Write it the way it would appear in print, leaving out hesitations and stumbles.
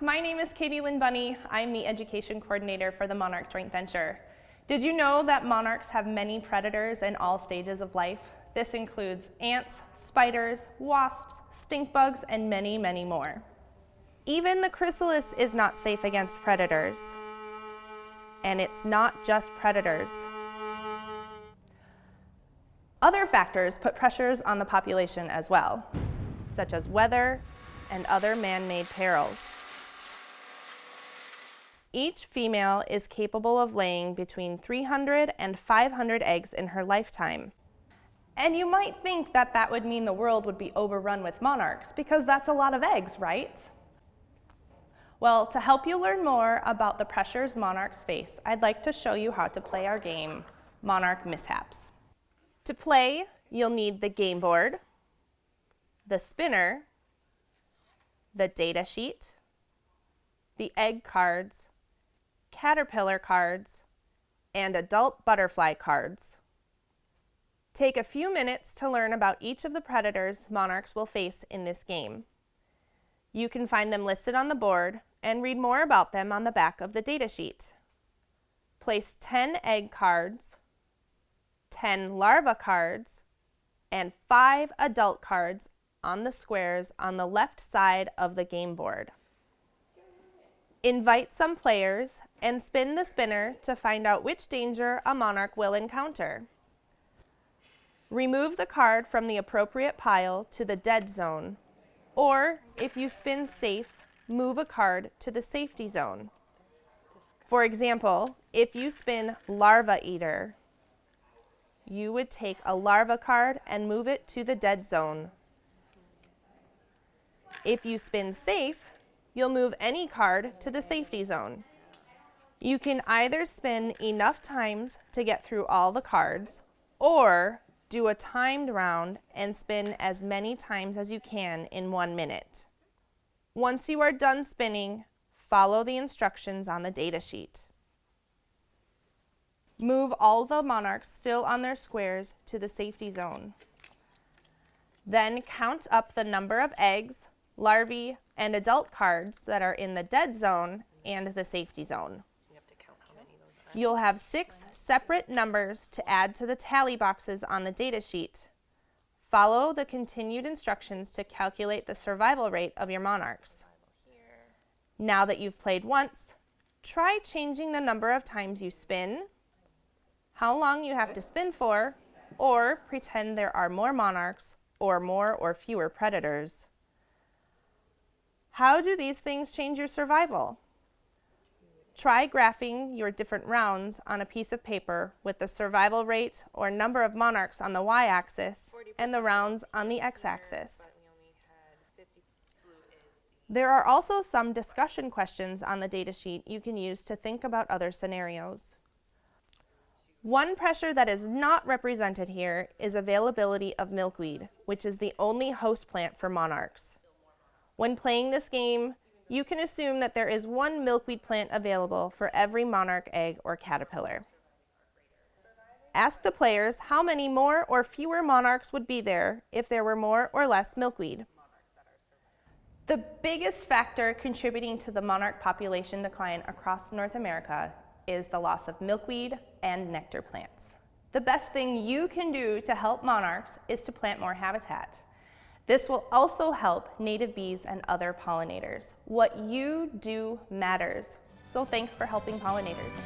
My name is Katie-Lyn Bunney. I'm the education coordinator for the Monarch joint venture. Did you know that monarchs have many predators in all stages of life? This includes ants, spiders, wasps, stink bugs, and many, many more. Even the chrysalis is not safe against predators. And it's not just predators. Other factors put pressures on the population as well, such as weather and other man-made perils. Each female is capable of laying between 300 and 500 eggs in her lifetime. And you might think that that would mean the world would be overrun with monarchs, because that's a lot of eggs, right? Well, to help you learn more about the pressures monarchs face, I'd like to show you how to play our game, Monarch Mishaps. To play, you'll need the game board, the spinner, the data sheet, the egg cards, caterpillar cards, and adult butterfly cards. Take a few minutes to learn about each of the predators monarchs will face in this game. You can find them listed on the board and read more about them on the back of the data sheet. Place 10 egg cards, 10 larva cards, and 5 adult cards on the squares on the left side of the game board. Invite some players and spin the spinner to find out which danger a monarch will encounter. Remove the card from the appropriate pile to the dead zone, or if you spin safe, move a card to the safety zone. For example, if you spin larva eater, you would take a larva card and move it to the dead zone. If you spin safe, you'll move any card to the safety zone. You can either spin enough times to get through all the cards, or do a timed round and spin as many times as you can in 1 minute. Once you are done spinning, follow the instructions on the data sheet. Move all the monarchs still on their squares to the safety zone. Then count up the number of eggs, larvae, and adult cards that are in the dead zone and the safety zone. You have to count how many those are. You'll have 6 separate numbers to add to the tally boxes on the data sheet. Follow the continued instructions to calculate the survival rate of your monarchs. Now that you've played once, try changing the number of times you spin, how long you have to spin for, or pretend there are more monarchs or more or fewer predators. How do these things change your survival? Try graphing your different rounds on a piece of paper with the survival rate or number of monarchs on the y-axis and the rounds on the x-axis. There are also some discussion questions on the data sheet you can use to think about other scenarios. One pressure that is not represented here is availability of milkweed, which is the only host plant for monarchs. When playing this game, you can assume that there is one milkweed plant available for every monarch egg or caterpillar. Ask the players how many more or fewer monarchs would be there if there were more or less milkweed. The biggest factor contributing to the monarch population decline across North America is the loss of milkweed and nectar plants. The best thing you can do to help monarchs is to plant more habitat. This will also help native bees and other pollinators. What you do matters, so thanks for helping pollinators.